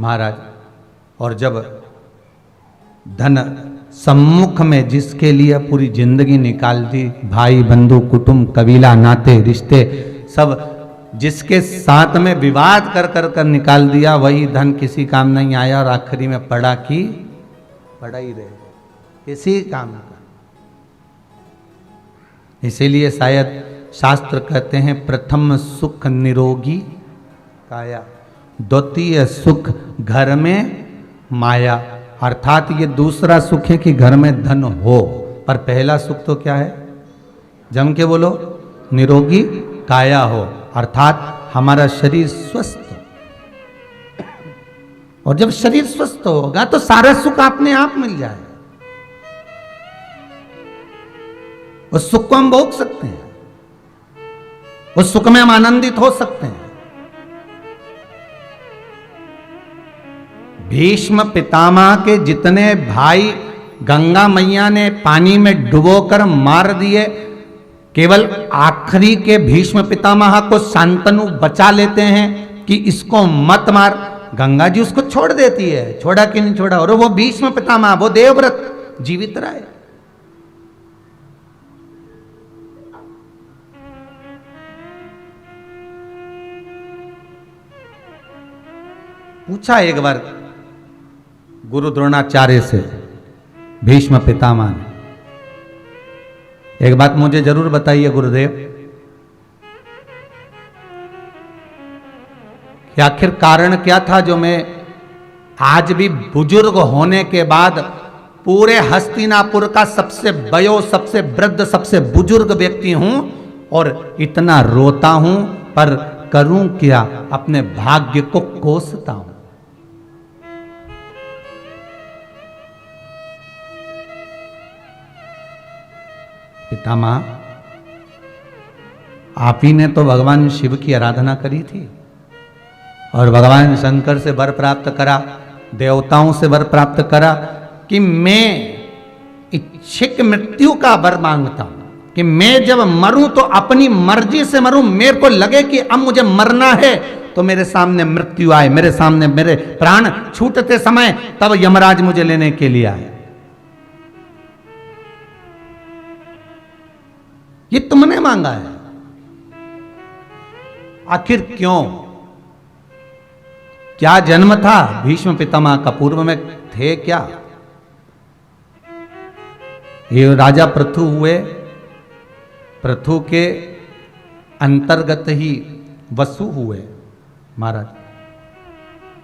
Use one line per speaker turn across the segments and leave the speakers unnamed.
महाराज। और जब धन सम्मुख में जिसके लिए पूरी जिंदगी निकाल दी, भाई बंधु कुटुंब कबीला नाते रिश्ते सब जिसके साथ में विवाद कर कर कर निकाल दिया, वही धन किसी काम नहीं आया और आखिरी में पड़ा ही रहे, किसी काम का। इसीलिए शायद शास्त्र कहते हैं प्रथम सुख निरोगी काया, द्वितीय सुख घर में माया। अर्थात ये दूसरा सुख है कि घर में धन हो, पर पहला सुख तो क्या है? जम के बोलो, निरोगी काया हो, अर्थात हमारा शरीर स्वस्थ। और जब शरीर स्वस्थ होगा तो सारा सुख अपने आप मिल जाएगा। उस सुख को हम भोग सकते हैं, उस सुख में हम आनंदित हो सकते हैं। भीष्म पितामह के जितने भाई गंगा मैया ने पानी में डुबोकर मार दिए, केवल आखिरी के भीष्म पितामह को शांतनु बचा लेते हैं कि इसको मत मार। गंगा जी उसको छोड़ देती है, छोड़ा कि नहीं छोड़ा, और वो भीष्म पितामह, वो देवव्रत जीवित रहे। पूछा एक बार गुरु द्रोणाचार्य से भीष्म पितामह ने, एक बात मुझे जरूर बताइए गुरुदेव, कि आखिर कारण क्या था जो मैं आज भी बुजुर्ग होने के बाद पूरे हस्तिनापुर का सबसे वयो, सबसे वृद्ध, सबसे बुजुर्ग व्यक्ति हूं और इतना रोता हूं, पर करूं क्या? अपने भाग्य को कोसता हूं। पितामह, आप ही ने तो भगवान शिव की आराधना करी थी और भगवान शंकर से वर प्राप्त करा, देवताओं से वर प्राप्त करा कि मैं इच्छिक मृत्यु का वर मांगता हूं, कि मैं जब मरूं तो अपनी मर्जी से मरूं। मेरे को लगे कि अब मुझे मरना है तो मेरे सामने मृत्यु आए, मेरे सामने मेरे प्राण छूटते समय तब यमराज मुझे लेने के लिए आए। ये तुमने मांगा है, आखिर क्यों? क्या जन्म था भीष्म पितामह का? पूर्व में थे क्या? ये राजा पृथु हुए, पृथु के अंतर्गत ही वसु हुए महाराज,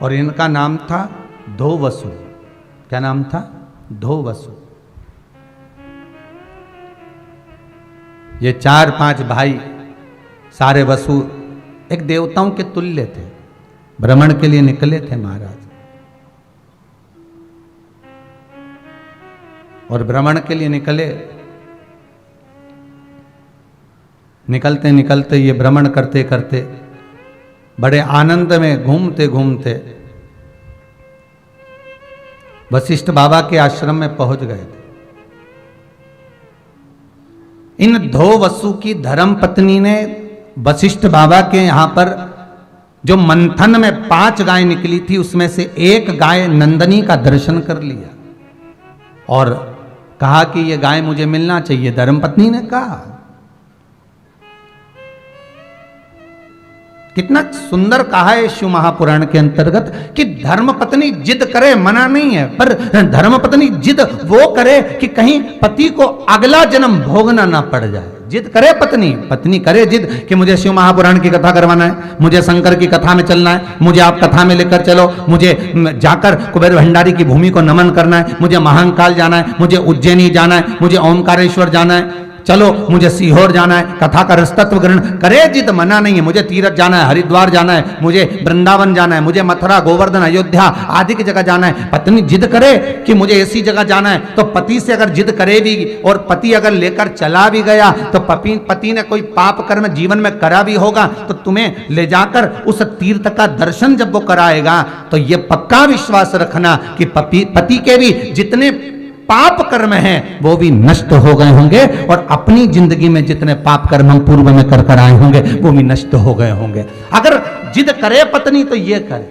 और इनका नाम था धोवसु। क्या नाम था? धोवसु। ये 4-5 भाई सारे वसु एक देवताओं के तुल्य थे, भ्रमण के लिए निकले थे महाराज। और भ्रमण के लिए निकलते निकलते ये भ्रमण करते करते बड़े आनंद में घूमते घूमते वशिष्ठ बाबा के आश्रम में पहुंच गए थे। इन धो वसु की धर्म पत्नी ने वशिष्ठ बाबा के यहां पर जो मंथन में 5 गाय निकली थी, उसमें से एक गाय नंदनी का दर्शन कर लिया और कहा कि ये गाय मुझे मिलना चाहिए। धर्मपत्नी ने कहा, कितना सुंदर कहा है शिव महापुराण के अंतर्गत कि धर्मपत्नी जिद करे, मना नहीं है, पर धर्मपत्नी जिद वो करे कि कहीं पति को अगला जन्म भोगना ना पड़ जाए। जिद करे पत्नी करे जिद कि मुझे शिव महापुराण की कथा करवाना है, मुझे शंकर की कथा में चलना है, मुझे आप कथा में लेकर चलो, मुझे जाकर कुबेर भंडारी की भूमि को नमन करना है, मुझे महाकाल जाना है, मुझे उज्जैनी जाना है, मुझे ओमकारेश्वर जाना है, चलो मुझे सीहोर जाना है, कथा का रसतत्व ग्रहण करे जिद, मना नहीं है। मुझे तीर्थ जाना है, हरिद्वार जाना है, मुझे वृंदावन जाना है, मुझे मथुरा गोवर्धन अयोध्या आदि की जगह जाना है। पत्नी जिद करे कि मुझे ऐसी जगह जाना है, तो पति से अगर जिद करे भी और पति अगर लेकर चला भी गया तो पति ने कोई पाप कर्म जीवन में करा भी होगा, तो तुम्हें ले जाकर उस तीर्थ का दर्शन जब वो कराएगा तो ये पक्का विश्वास रखना कि पति के भी जितने पाप कर्म हैं वो भी नष्ट हो गए होंगे और अपनी जिंदगी में जितने पाप कर्म हम पूर्व में कर आए होंगे वो भी नष्ट हो गए होंगे। अगर जिद करे पत्नी तो ये करे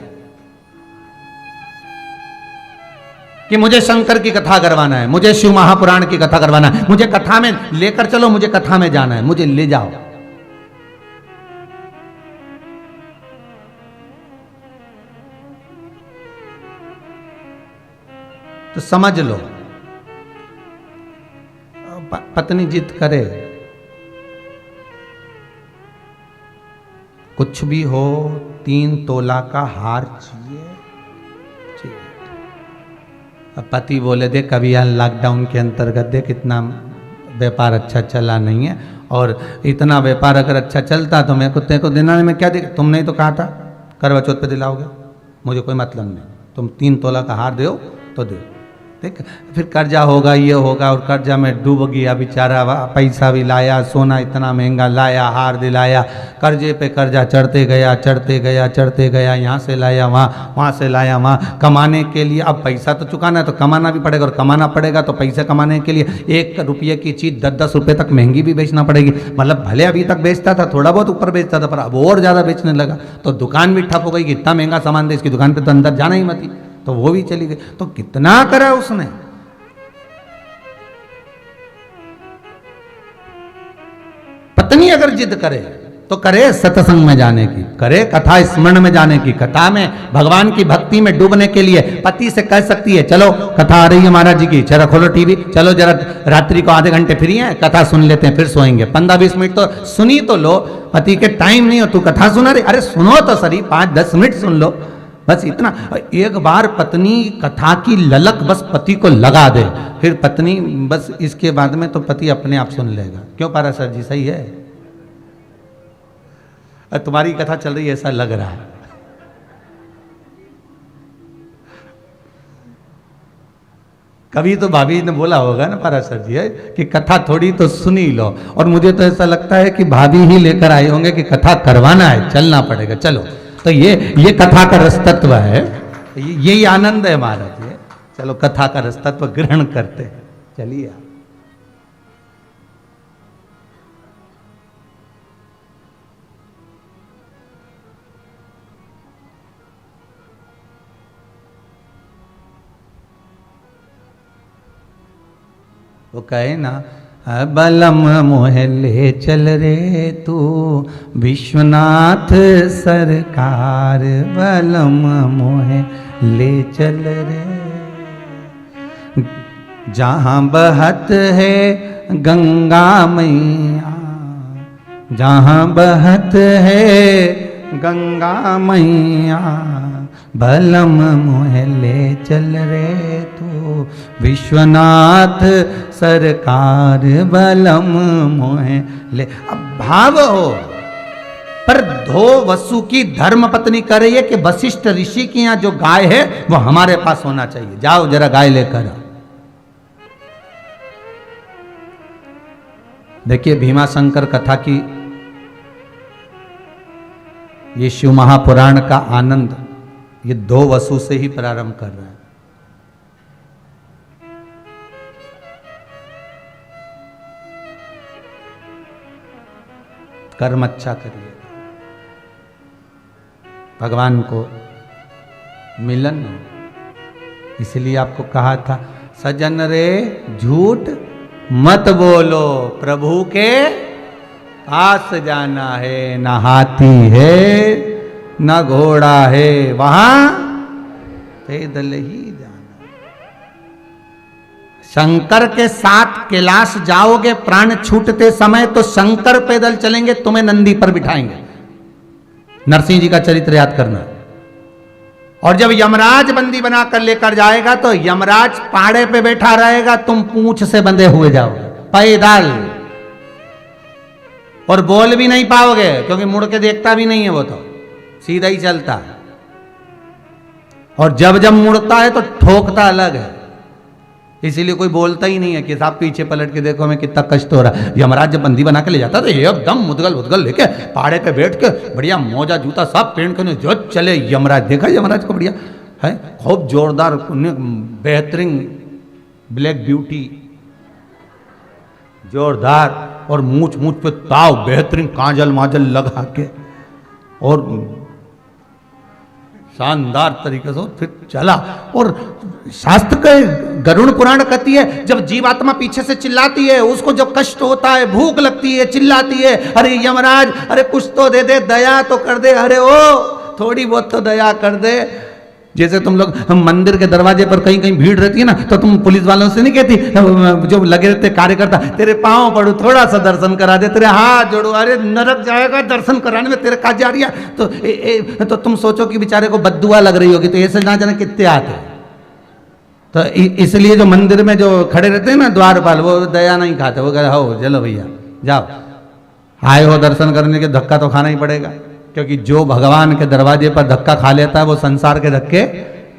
कि मुझे शंकर की कथा करवाना है, मुझे शिव महापुराण की कथा करवाना है, मुझे कथा में लेकर चलो, मुझे कथा में जाना है, मुझे ले जाओ। तो समझ लो, पत्नी जिद करे, कुछ भी हो 3 तोला का हार चाहिए। पति बोले देख कभी यार लॉकडाउन के अंतर्गत देख इतना व्यापार अच्छा चला नहीं है, और इतना व्यापार अगर अच्छा चलता तो मैं कुत्ते को देना में क्या देख, तुमने ही तो कहा था करवा चौथ पे दिलाओगे, मुझे कोई मतलब नहीं, तुम 3 तोला का हार दो तो दो। देख फिर कर्जा होगा, ये होगा, और कर्जा में डूब गया बेचारा, पैसा भी लाया, सोना इतना महंगा लाया, हार दिलाया, कर्जे पे कर्जा चढ़ते गया चढ़ते गया चढ़ते गया, यहाँ से लाया वहाँ से लाया वहाँ, कमाने के लिए अब पैसा तो चुकाना है तो कमाना भी पड़ेगा, और कमाना पड़ेगा तो पैसा कमाने के लिए 1 रुपये की चीज़ 10-10 रुपये तक महंगी भी बेचना पड़ेगी। मतलब भले अभी तक बेचता था, थोड़ा बहुत ऊपर बेचता था, पर अब और ज़्यादा बेचने लगा, तो दुकान भी ठप हो गई कि इतना महंगा सामान दे, इसकी दुकान पर तो अंदर जाना ही मत, तो वो भी चली गई। तो कितना करा उसने। पत्नी अगर जिद करे तो करे सत्संग में जाने की, करे कथा स्मरण में जाने की, कथा में भगवान की भक्ति में डूबने के लिए पति से कह सकती है चलो कथा आ रही है महाराज जी की, जरा खोलो टीवी, चलो जरा रात्रि को आधे घंटे फ्री हैं, कथा सुन लेते हैं, फिर सोएंगे, 15-20 मिनट तो सुनी तो लो। पति के टाइम नहीं हो, तू कथा सुना रही, अरे सुनो तो सही, 5-10 मिनट सुन लो, बस इतना। एक बार पत्नी कथा की ललक बस पति को लगा दे, फिर पत्नी बस इसके बाद में तो पति अपने आप सुन लेगा। क्यों पाराशर जी सही है? तुम्हारी कथा चल रही है ऐसा लग रहा है। कभी तो भाभी ने बोला होगा ना पाराशर जी है कि कथा थोड़ी तो सुनी लो, और मुझे तो ऐसा लगता है कि भाभी ही लेकर आए होंगे कि कथा करवाना है, चलना पड़ेगा, चलो। तो ये कथा का रसतत्व है, यही आनंद है महाराज जी। चलो कथा का रसतत्व ग्रहण करते हैं, चलिए। वो कहे ना, बलम मोहे ले चल रे तू विश्वनाथ सरकार, बलम मोहे ले चल रे, जहाँ बहत है गंगा मैया, जहाँ बहत है गंगा मैया, बलम मोहे ले चल रे तू विश्वनाथ सरकार, बलम मोहे ले। अब भाव हो, पर धो वसु की धर्म पत्नी कर रही है कि वशिष्ठ ऋषि की यहाँ जो गाय है वो हमारे पास होना चाहिए, जाओ जरा गाय लेकर। देखिए भीमाशंकर कथा की, ये शिव महापुराण का आनंद ये 2 वसु से ही प्रारंभ कर रहा है। कर्म अच्छा करिए, भगवान को मिलन हो, इसलिए आपको कहा था सजन रे झूठ मत बोलो, प्रभु के पास जाना है, न हाथी है न घोड़ा है, वहां पैदल ही जाना। शंकर के साथ कैलाश जाओगे प्राण छूटते समय तो शंकर पैदल चलेंगे, तुम्हें नंदी पर बिठाएंगे। नरसिंह जी का चरित्र याद करना। और जब यमराज बंदी बनाकर लेकर जाएगा तो यमराज पाड़े पे बैठा रहेगा, तुम पूंछ से बंधे हुए जाओगे पैदल, और बोल भी नहीं पाओगे क्योंकि मुड़ के देखता भी नहीं है, वो तो सीधा ही चलता है। और जब जब मुड़ता है तो ठोकता अलग है, इसीलिए कोई बोलता ही नहीं है कि साहब पीछे पलट के देखो हमें कितना कष्ट हो रहा है। यमराज जब बंदी बना के ले जाता तो एकदम मुदगल उदगल लेके पहाड़े पे बैठ के बढ़िया मोजा जूता सब पहन के जो चले यमराज। देखा यमराज को बढ़िया है, खूब जोरदार बेहतरीन ब्लैक ब्यूटी जोरदार, और मूछ पे ताव बेहतरीन काजल माजल लगा के, और शानदार तरीके से फिर चला। और शास्त्र के गरुड़ पुराण कहती है जब जीवात्मा पीछे से चिल्लाती है, उसको जब कष्ट होता है, भूख लगती है, चिल्लाती है, अरे यमराज अरे कुछ तो दे दे, दया तो कर दे, अरे ओ थोड़ी बहुत तो दया कर दे। जैसे तुम लोग हम मंदिर के दरवाजे पर कहीं कहीं भीड़ रहती है ना, तो तुम पुलिस वालों से नहीं कहती, जो लगे रहते कार्यकर्ता, तेरे पांव पड़ू थोड़ा सा दर्शन करा दे, तेरे हाथ जोड़ो, अरे नरक जाएगा दर्शन कराने में, तेरे का जा रही है। तो तुम सोचो कि बेचारे को बद्दुआ लग रही होगी, तो ऐसे ना जाने कितने आते। तो इसलिए जो मंदिर में जो खड़े रहते हैं ना द्वारपाल, वो दया नहीं खाते, वो कहते हो चलो भैया जाओ, आए हो दर्शन करने के, धक्का तो खाना ही पड़ेगा। क्योंकि जो भगवान के दरवाजे पर धक्का खा लेता है वो संसार के धक्के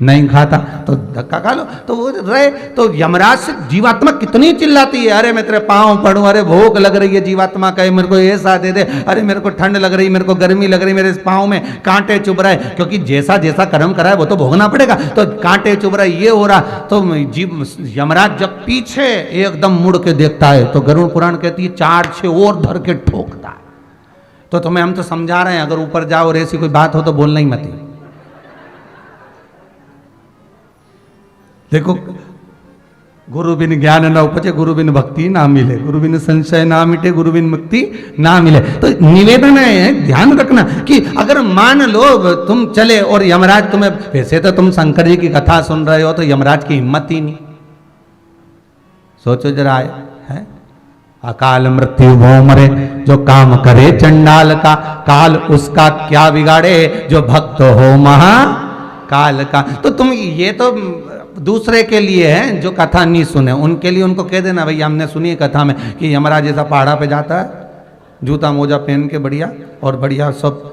नहीं खाता, तो धक्का खा लो तो वो रहे। तो यमराज से जीवात्मा कितनी चिल्लाती है, अरे मैं तेरे पाँव पड़ूं, अरे भूख लग रही है, जीवात्मा कहे मेरे को ऐसा दे दे, अरे मेरे को ठंड लग रही, मेरे को गर्मी लग रही, मेरे पाँव में कांटे चुभ रहे, क्योंकि जैसा जैसा कर्म करा है वो तो भोगना पड़ेगा। तो कांटे चुभ रहे, ये हो रहा, तो यमराज जब पीछे एकदम मुड़ के देखता है तो गरुड़ पुराण कहती है 4-6 और धर के ठोकता है। तो तुम्हें हम तो समझा रहे हैं, अगर ऊपर जाओ और ऐसी कोई बात हो तो बोलना ही मत। देखो गुरु बिन ज्ञान न उपजे, गुरु बिन भक्ति ना मिले, गुरु बिन संशय ना मिटे, गुरु बिन मुक्ति ना मिले। तो निवेदन है, ध्यान रखना कि अगर मान लो तुम चले और यमराज तुम्हें, वैसे तो तुम शंकर जी की कथा सुन रहे हो तो यमराज की हिम्मत ही नहीं। सोचो जरा, है अकाल मृत्यु भो मरे, जो काम करे चंडाल का, काल उसका क्या बिगाड़े, जो भक्त हो महाकाल का। तो तुम ये तो दूसरे के लिए है जो कथा नहीं सुने, उनके लिए उनको कह देना भैया हमने सुनी है कथा में कि यमराज ऐसा पहाड़ा पे जाता है, जूता मोजा पहन के बढ़िया, और बढ़िया सब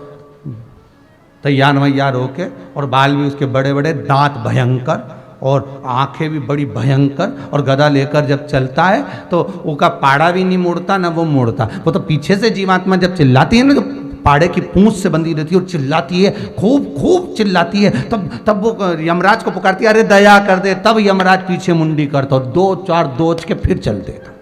तैयार वैयार होके, और बाल भी उसके बड़े बड़े, दांत भयंकर, और आंखें भी बड़ी भयंकर, और गदा लेकर जब चलता है तो उसका पाड़ा भी नहीं मुड़ता ना वो मुड़ता। वो तो पीछे से जीवात्मा जब चिल्लाती है ना, जो पाड़े की पूंछ से बंधी रहती है और चिल्लाती है, खूब खूब चिल्लाती है, तब वो यमराज को पुकारती है, अरे दया कर दे। तब यमराज पीछे मुंडी करता और 2-4 दोच के फिर चल देता।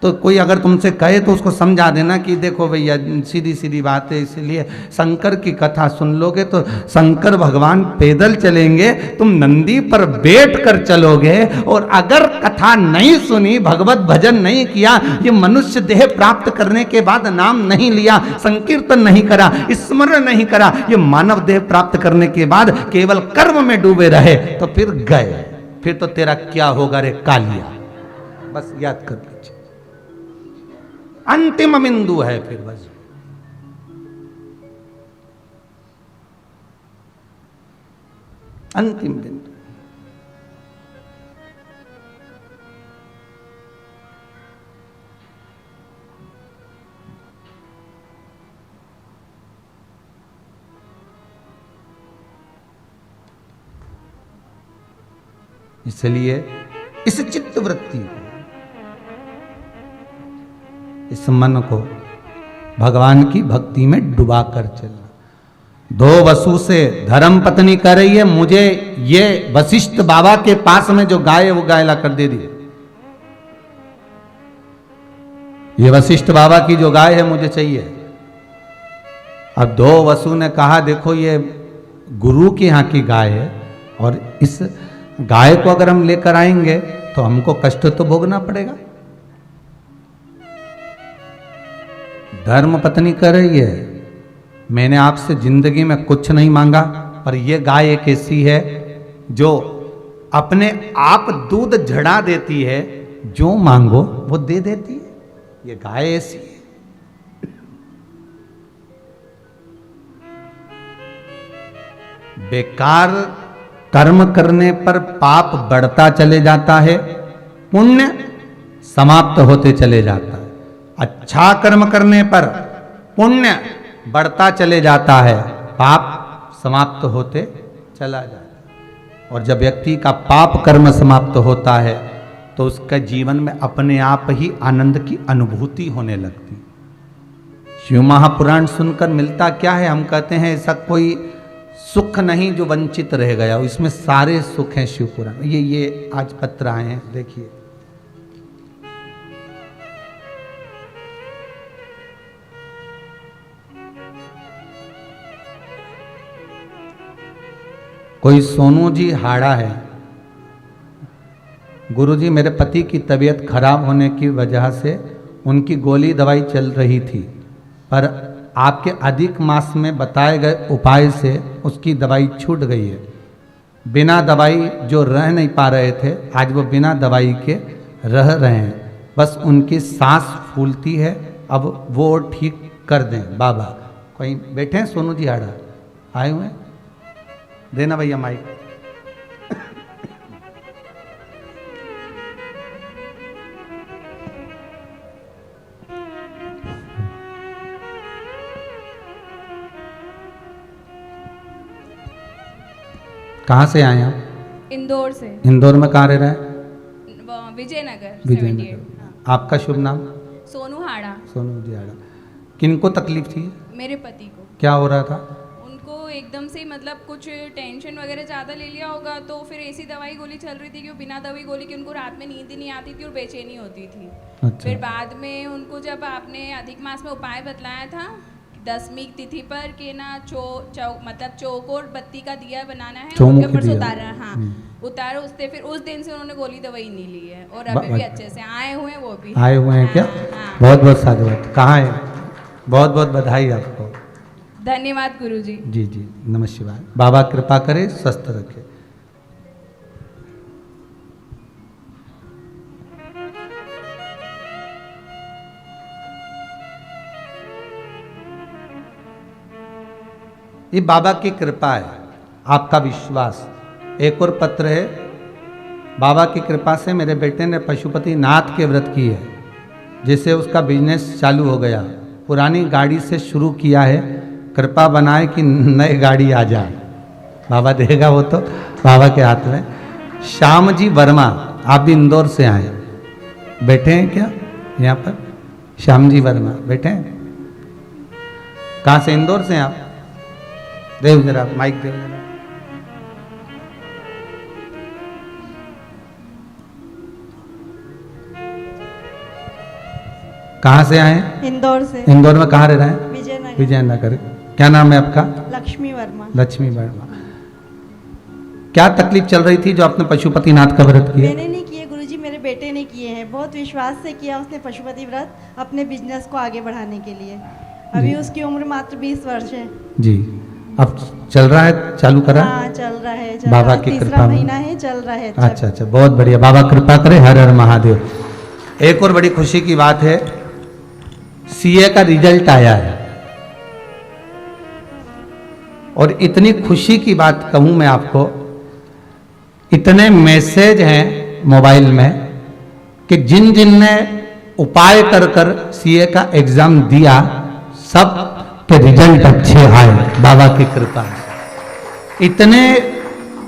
तो कोई अगर तुमसे कहे तो उसको समझा देना कि देखो भैया सीधी सीधी बात है, इसलिए शंकर की कथा सुन लोगे तो शंकर भगवान पैदल चलेंगे, तुम नंदी पर बैठ कर चलोगे। और अगर कथा नहीं सुनी, भगवत भजन नहीं किया, ये मनुष्य देह प्राप्त करने के बाद नाम नहीं लिया, संकीर्तन नहीं करा, स्मरण नहीं करा, ये मानव देह प्राप्त करने के बाद केवल कर्म में डूबे रहे, तो फिर गए, फिर तो तेरा क्या होगा रे कालिया। बस याद कर लीजिए, अंतिम बिंदु है फिर बस। अंतिम बिंदु। इसलिए इस चित्त वृत्ति को, इस मन को भगवान की भक्ति में डुबा कर चलना। 2 वसु से धर्म पत्नी कह रही है, मुझे ये वशिष्ठ बाबा के पास में जो गाय है वो गाय ला कर दे दी। ये वशिष्ठ बाबा की जो गाय है मुझे चाहिए। अब 2 वसु ने कहा देखो ये गुरु के यहाँ की गाय है, और इस गाय को अगर हम लेकर आएंगे तो हमको कष्ट तो भोगना पड़ेगा। धर्म पत्नी कह रही है, मैंने आपसे जिंदगी में कुछ नहीं मांगा, पर यह गाय एक ऐसी है जो अपने आप दूध झड़ा देती है, जो मांगो वो दे देती है। ये गाय ऐसी है। बेकार कर्म करने पर पाप बढ़ता चले जाता है, पुण्य समाप्त होते चले जाता है। अच्छा कर्म करने पर पुण्य बढ़ता चले जाता है, पाप समाप्त होते चला जाता है। और जब व्यक्ति का पाप कर्म समाप्त होता है तो उसका जीवन में अपने आप ही आनंद की अनुभूति होने लगती। शिव महापुराण सुनकर मिलता क्या है? हम कहते हैं ऐसा कोई सुख नहीं जो वंचित रह गया, इसमें सारे सुख हैं शिव पुराण। ये आज पत्र आए हैं, देखिए। कोई सोनू जी हाड़ा है। गुरुजी, मेरे पति की तबीयत खराब होने की वजह से उनकी गोली दवाई चल रही थी, पर आपके अधिक मास में बताए गए उपाय से उसकी दवाई छूट गई है। बिना दवाई जो रह नहीं पा रहे थे, आज वो बिना दवाई के रह रहे हैं। बस उनकी सांस फूलती है, अब वो ठीक कर दें बाबा। कोई बैठे हैं? सोनू जी हाड़ा आए हुए हैं? देना भैया माइक। कहाँ से आए आप?
इंदौर से।
इंदौर में कहाँ रह रहे हैं?
विजयनगर।
विजयनगर। आपका शुभ नाम?
सोनू हाड़ा।
सोनू जी हाड़ा। किनको तकलीफ थी?
मेरे पति को।
क्या हो रहा था?
उनको एकदम से मतलब कुछ टेंशन वगैरह ज़्यादा ले लिया होगा, तो फिर ऐसी दवाई गोली चल रही थी कि बिना दवाई गोली की उनको रात में नींद ही नहीं आती थी और बेचैनी होती थी।
अच्छा।
फिर बाद में उनको जब आपने अधिक मास में उपाय बतलाया था 10वीं तिथि पर कि ना मतलब चौकोर बत्ती का दिया बनाना है, उनके ऊपर से उतारा। हाँ, उतारो उससे फिर उस दिन से उन्होंने गोली दवाई नहीं ली है और अभी भी अच्छे से आए हुए हैं। वो भी
आए हुए हैं। क्या?
हाँ।
बहुत बहुत साधुवाद। कहाँ है? बहुत बहुत बधाई आपको।
धन्यवाद गुरुजी।
जी जी, नमः शिवाय। बाबा कृपा करे, स्वस्थ रखे। ये बाबा की कृपा है, आपका विश्वास। एक और पत्र है। बाबा की कृपा से मेरे बेटे ने पशुपति नाथ के व्रत की है, जिससे उसका बिजनेस चालू हो गया। पुरानी गाड़ी से शुरू किया है, कृपा बनाए कि नई गाड़ी आ जाए। बाबा देगा वो तो बाबा के हाथ में। श्याम जी वर्मा, आप भी इंदौर से आए, बैठे हैं क्या यहाँ पर? श्याम जी वर्मा बैठे हैं? कहाँ से? इंदौर से आप? देव जरा माइक देव जरा। कहाँ से आए?
इंदौर से।
इंदौर में कहाँ रह रहे हैं?
विजयनगर।
विजयनगर। क्या नाम है आपका?
लक्ष्मी वर्मा।
लक्ष्मी वर्मा। क्या तकलीफ चल रही थी जो आपने पशुपतिनाथ का व्रत किया?
मैंने नहीं किए गुरुजी, मेरे बेटे ने किए हैं। बहुत विश्वास से किया उसने पशुपति व्रत अपने बिजनेस को आगे बढ़ाने के लिए। अभी उसकी उम्र मात्र 20 वर्ष है।
जी, अब चल रहा है, चालू करा?
हाँ, चल रहा है।
बाबा की कृपा
तीसरा
में।
महीना है, चल रहा है।
अच्छा अच्छा, बहुत बढ़िया। बाबा कृपा करे। हर हर महादेव। एक और बड़ी खुशी की बात है, सीए का रिजल्ट आया है। और इतनी खुशी की बात कहूं मैं आपको, इतने मैसेज हैं मोबाइल में कि जिन जिन ने उपाय कर कर सीए का एग्जाम दिया, सब के रिजल्ट अच्छे आए बाबा की कृपा से। इतने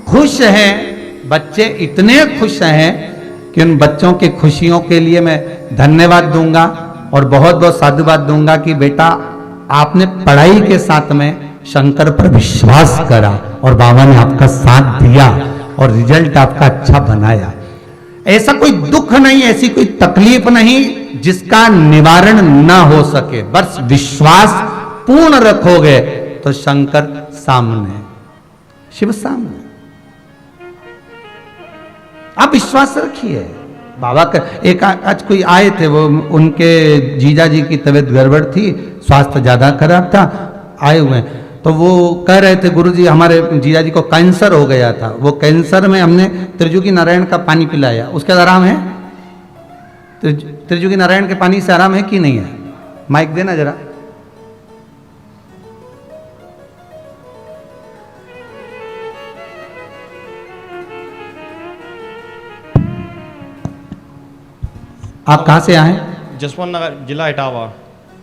खुश हैं बच्चे, इतने खुश हैं कि उन बच्चों की खुशियों के लिए मैं धन्यवाद दूंगा और बहुत बहुत साधुवाद दूंगा कि बेटा आपने पढ़ाई के साथ में शंकर पर विश्वास करा और बाबा ने आपका साथ दिया और रिजल्ट आपका अच्छा बनाया। ऐसा कोई दुख नहीं, ऐसी कोई तकलीफ नहीं जिसका निवारण ना हो सके। बस विश्वास पूर्ण रखोगे तो शंकर सामने, शिव सामने। आप विश्वास रखिए। बाबा का एक आज कोई आए थे, वो उनके जीजा जी की तबीयत गड़बड़ थी, स्वास्थ्य ज्यादा खराब था, आए हुए हैं। तो वो कह रहे थे गुरुजी हमारे जीजा जी को कैंसर हो गया था, वो कैंसर में हमने त्रिजुगी नारायण का पानी पिलाया, उसके बाद आराम है? त्रिजुगी नारायण के पानी से आराम है कि नहीं है? माइक देना जरा। आप कहाँ से आए?
जसवंत नगर, जिला इटावा।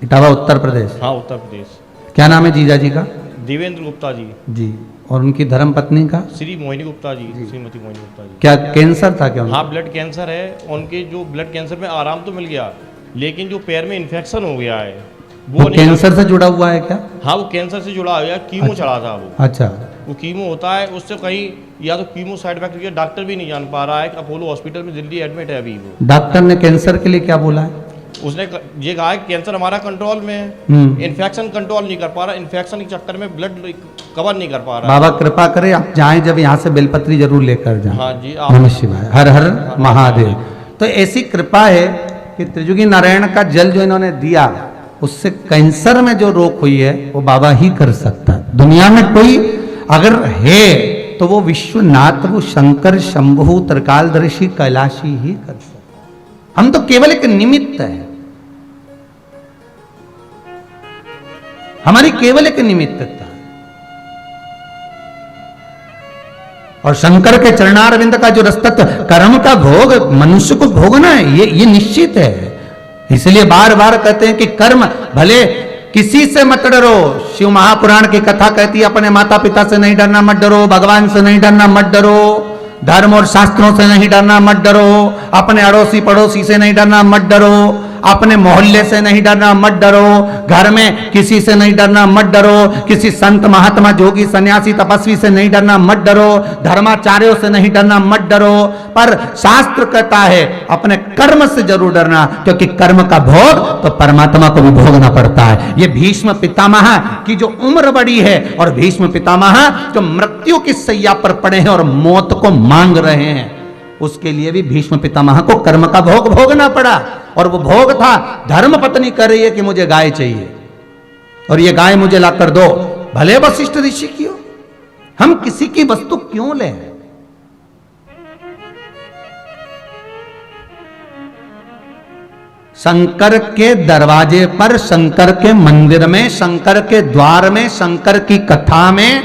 इटावा उत्तर प्रदेश।
हाँ, उत्तर प्रदेश।
क्या नाम है जीजा जी का?
देवेंद्र गुप्ता जी।
जी। और उनकी धर्म पत्नी का?
श्री मोहिनी गुप्ता जी, श्रीमती मोहिनी गुप्ता जी।
क्या कैंसर था क्या उनको?
हाँ, ब्लड कैंसर है। उनके जो ब्लड कैंसर में आराम तो मिल गया, लेकिन जो पैर में इन्फेक्शन हो गया है
वो कैंसर से जुड़ा हुआ है क्या?
हाँ, वो कैंसर से जुड़ा हुआ है। कीमो चढ़ा था वो।
अच्छा।
वो कीमो होता है, उससे कहीं या तो कीमो साइड इफेक्ट किया, डॉक्टर भी नहीं जान पा रहा है। अपोलो हॉस्पिटल में दिल्ली एडमिट है अभी वो।
डॉक्टर ने कैंसर के लिए क्या बोला है?
उसने ये कहा है कैंसर हमारा कंट्रोल में है, इन्फेक्शन कंट्रोल नहीं कर पा रहा, इन्फेक्शन के चक्कर में ब्लड कवर नहीं कर पा रहा।
बाबा कृपा करे आप जाएं, जब यहाँ से बेलपत्री जरूर लेकर जाएं।
हाँ जी,
नमः शिवाय, हर हर महादेव। तो ऐसी कृपा है कि त्रिजुगी नारायण का जल जो इन्होंने दिया, उससे कैंसर में जो रोग हुई है वो बाबा ही कर सकता है। दुनिया में कोई अगर है तो वो विश्वनाथ, वो शंकर, शंभु, त्रिकालदर्शी, कैलाशी ही कर सकता। हम तो केवल एक निमित्त है, हमारी केवल एक निमित्तता है। और शंकर के चरणारविंद का जो रसतत्व, कर्म का भोग मनुष्य को भोगना है, ये निश्चित है। इसलिए बार बार कहते हैं कि कर्म भले किसी से मत डरो। शिव महापुराण की कथा कहती है अपने माता पिता से नहीं डरना, मत डरो। भगवान से नहीं डरना, मत डरो। धर्म और शास्त्रों से नहीं डरना, मत डरो। अपने अड़ोसी पड़ोसी से नहीं डरना, मत डरो। अपने मोहल्ले से नहीं डरना, मत डरो। घर में किसी से नहीं डरना, मत डरो। किसी संत महात्मा जोगी सन्यासी तपस्वी से नहीं डरना, मत डरो। धर्माचार्यों से नहीं डरना, मत डरो। पर शास्त्र कहता है अपने कर्म से जरूर डरना, क्योंकि कर्म का भोग तो परमात्मा को भी भोगना पड़ता है। ये भीष्म पितामह की जो उम्र बड़ी है और भीष्म पितामह जो मृत्यु की सैया पर पड़े हैं और मौत को मांग रहे हैं, उसके लिए भी भीष्म पितामह को कर्म का भोग भोगना पड़ा। और वो भोग था, धर्म पत्नी कह रही है कि मुझे गाय चाहिए और ये गाय मुझे लाकर दो, भले वशिष्ठ ऋषि की हो। हम किसी की वस्तु क्यों लें? शंकर के दरवाजे पर, शंकर के मंदिर में, शंकर के द्वार में, शंकर की कथा में,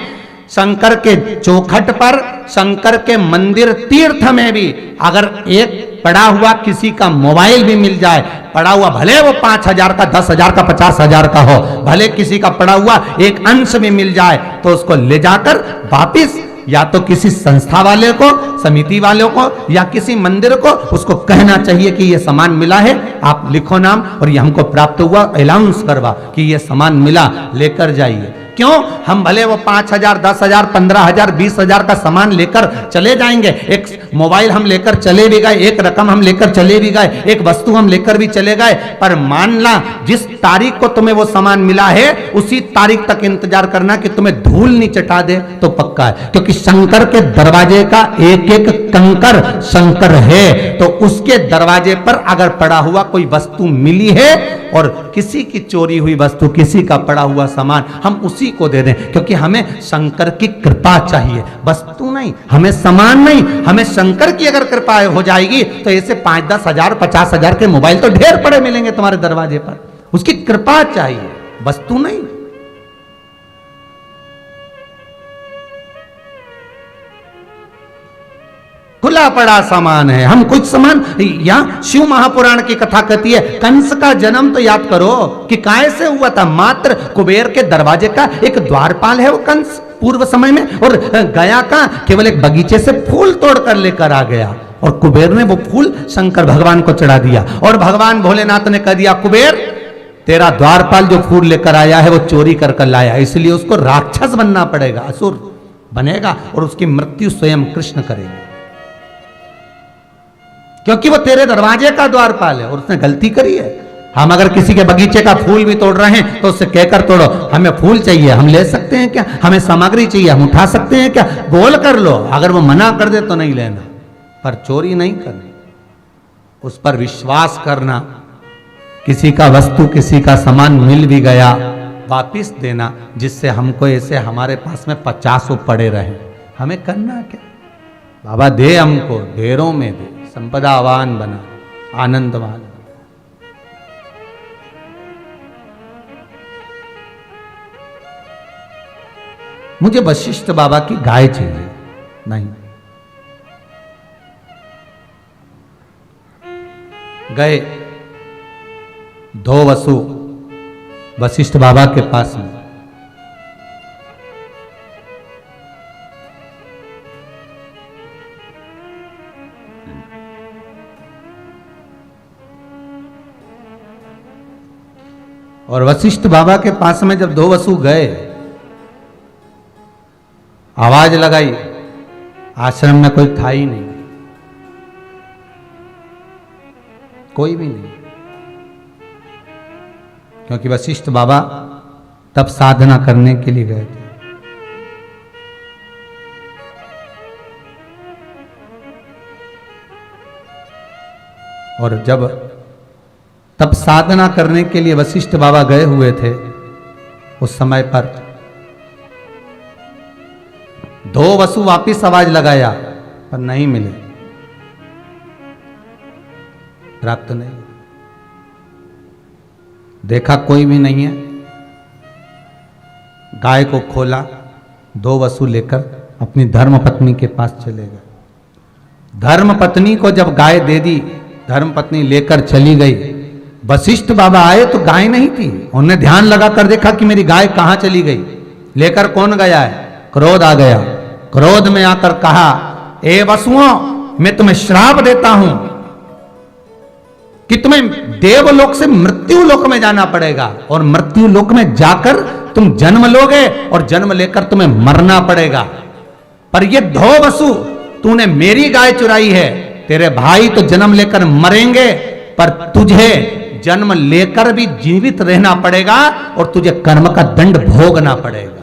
शंकर के चौखट पर, शंकर के मंदिर तीर्थ में भी अगर एक पड़ा हुआ किसी का मोबाइल भी मिल जाए, पड़ा हुआ भले वो 5,000 का, 10,000 का, 50,000 का हो, भले किसी का पड़ा हुआ एक अंश भी मिल जाए, तो उसको ले जाकर वापिस या तो किसी संस्था वाले को, समिति वालों को या किसी मंदिर को उसको कहना चाहिए कि ये सामान मिला है, आप लिखो नाम और ये हमको प्राप्त हुआ, अनाउंस करवा कि ये सामान मिला, लेकर जाइए। क्यों? हम भले वो 5,000, 10,000, 15,000, 20,000 का सामान लेकर चले जाएंगे, एक मोबाइल हम लेकर चले भी गए, एक रकम हम लेकर चले भी गए, एक वस्तु हम लेकर भी चले गए, पर मानना जिस तारीख को तुम्हें वो सामान मिला है उसी तारीख तक इंतजार करना कि तुम्हें धूल नहीं चटा दे तो पक्का है। क्योंकि शंकर के दरवाजे का एक एक कंकर शंकर है, तो उसके दरवाजे पर अगर पड़ा हुआ कोई वस्तु मिली है और किसी की चोरी हुई वस्तु, किसी का पड़ा हुआ सामान, हम उसी को दे दें, क्योंकि हमें शंकर की कृपा चाहिए, वस्तु नहीं, हमें सामान नहीं। हमें शंकर की अगर कृपा हो जाएगी तो ऐसे 5-10 हजार, 50,000 के मोबाइल तो ढेर पड़े मिलेंगे तुम्हारे दरवाजे पर। उसकी कृपा चाहिए, वस्तु नहीं। खुला पड़ा सामान है, हम कुछ सामान, यहां शिव महापुराण की कथा कहती है कंस का जन्म तो याद करो कि कैसे हुआ था। मात्र कुबेर के दरवाजे का एक द्वारपाल है वो कंस पूर्व समय में, और गया का केवल एक बगीचे से फूल तोड़ कर लेकर आ गया और कुबेर ने वो फूल शंकर भगवान को चढ़ा दिया। और भगवान भोलेनाथ ने कह दिया कुबेर तेरा द्वारपाल जो फूल लेकर आया है वो चोरी कर लाया, इसलिए उसको राक्षस बनना पड़ेगा, असुर बनेगा और उसकी मृत्यु स्वयं कृष्ण करेंगे, क्योंकि वो तेरे दरवाजे का द्वारपाल है और उसने गलती करी है। हम अगर किसी के बगीचे का फूल भी तोड़ रहे हैं तो उससे कहकर तोड़ो, हमें फूल चाहिए, हम ले सकते हैं क्या? हमें सामग्री चाहिए, हम उठा सकते हैं क्या? बोल कर लो, अगर वो मना कर दे तो नहीं लेना, पर चोरी नहीं करनी, उस पर विश्वास करना। किसी का वस्तु, किसी का सामान मिल भी गया, वापिस देना, जिससे हमको ऐसे हमारे पास में 50 पड़े रहे। हमें करना क्या? बाबा दे हमको, ढेरों में दे, संपदावान बना, आनंदवान। मुझे वशिष्ठ बाबा की गाय चाहिए, नहीं। गए 2 वसु वशिष्ठ बाबा के पास में, और वशिष्ठ बाबा के पास में जब 2 वसु गए, आवाज लगाई, आश्रम में कोई था ही नहीं, कोई भी नहीं। क्योंकि वशिष्ठ बाबा तब साधना करने के लिए गए थे। और जब तब साधना करने के लिए वशिष्ठ बाबा गए हुए थे, उस समय पर 2 वसु वापिस आवाज लगाया पर नहीं मिले, प्राप्त नहीं। देखा कोई भी नहीं है, गाय को खोला, 2 वसु लेकर अपनी धर्म पत्नी के पास चले गए। धर्म पत्नी को जब गाय दे दी, धर्म पत्नी लेकर चली गई। वशिष्ठ बाबा आए तो गाय नहीं थी, उन्होंने ध्यान लगाकर देखा कि मेरी गाय कहां चली गई, लेकर कौन गया है, क्रोध आ गया। क्रोध में आकर कहा, ए वसुओं, मैं तुम्हें श्राप देता हूं कि तुम्हें देवलोक से मृत्यु लोक में जाना पड़ेगा, और मृत्यु लोक में जाकर तुम जन्म लोगे और जन्म लेकर तुम्हें मरना पड़ेगा। पर ये 2 वसु तूने मेरी गाय चुराई है, तेरे भाई तो जन्म लेकर मरेंगे, पर तुझे जन्म लेकर भी जीवित रहना पड़ेगा और तुझे कर्म का दंड भोगना पड़ेगा।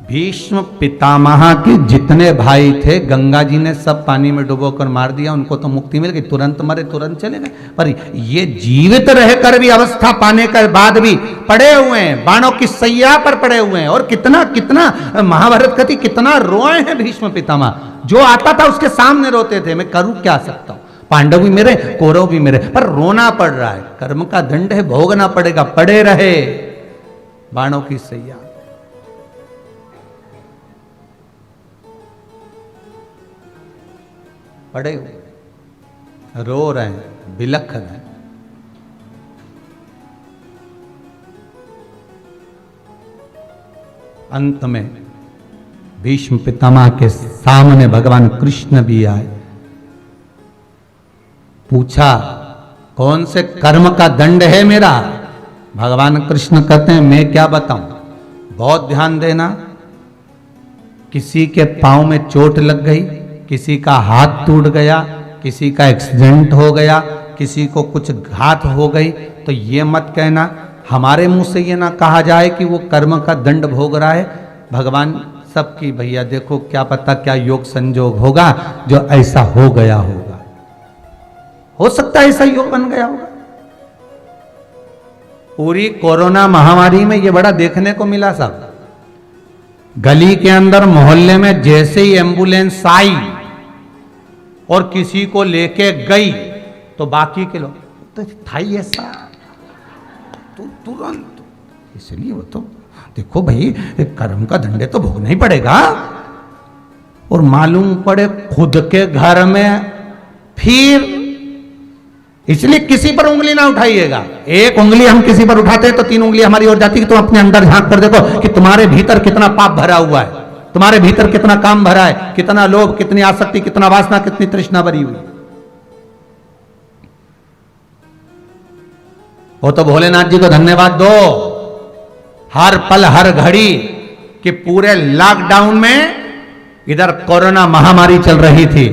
भीष्म पितामह के जितने भाई थे, गंगा जी ने सब पानी में डुबोकर मार दिया, उनको तो मुक्ति मिल गई, तुरंत मरे तुरंत चले गए। पर ये जीवित रहकर भी अवस्था पाने के बाद भी पड़े हुए हैं, बाणों की सैया पर पड़े हुए हैं। और कितना कितना महाभारत कथी कितना रोए हैं भीष्म पितामह, जो आता था उसके सामने रोते थे। मैं करूं क्या सकता हूं, पांडव भी मेरे, कौरव भी मेरे, पर रोना पड़ रहा है, कर्म का दंड है, भोगना पड़ेगा। पड़े रहे बाणों की सैया। पड़े हुए रो रहे हैं, बिलख रहे हैं। अंत में भीष्म पितामह के सामने भगवान कृष्ण भी आए। पूछा, कौन से कर्म का दंड है मेरा? भगवान कृष्ण कहते हैं, मैं क्या बताऊं, बहुत ध्यान देना। किसी के पांव में चोट लग गई, किसी का हाथ टूट गया, किसी का एक्सीडेंट हो गया, किसी को कुछ घात हो गई, तो ये मत कहना, हमारे मुंह से ये ना कहा जाए कि वो कर्म का दंड भोग रहा है। भगवान सबकी, भैया देखो क्या पता क्या योग संजोग होगा जो ऐसा हो गया होगा, हो सकता है ऐसा योग बन गया होगा। पूरी कोरोना महामारी में ये बड़ा देखने को मिला साहब। गली के अंदर मोहल्ले में जैसे ही एम्बुलेंस आई और किसी को लेके गई, तो बाकी के लोग तो था ही ऐसा, तो तुरंत, इसलिए वो तो देखो भाई, कर्म का दंड तो भोगना ही पड़ेगा। और मालूम पड़े खुद के घर में, फिर इसलिए किसी पर उंगली ना उठाइएगा। एक उंगली हम किसी पर उठाते हैं तो 3 उंगली हमारी ओर जाती है। तुम अपने अंदर झांक कर देखो कि तुम्हारे भीतर कितना पाप भरा हुआ है, तुम्हारे भीतर कितना काम भरा है, कितना लोभ, कितनी आसक्ति, कितना वासना, कितनी तृष्णा भरी हुई। वो तो भोलेनाथ जी को धन्यवाद दो, हर पल हर घड़ी कि पूरे लॉकडाउन में इधर कोरोना महामारी चल रही थी,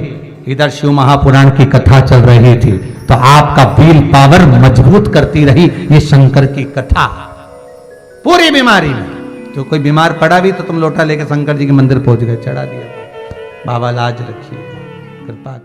इधर शिव महापुराण की कथा चल रही थी, तो आपका विल पावर मजबूत करती रही ये शंकर की कथा। पूरी बीमारी में तो कोई बीमार पड़ा भी तो तुम लोटा लेके शंकर जी के मंदिर पहुंच गए, चढ़ा दिया, बाबा लाज रखिए, कृपा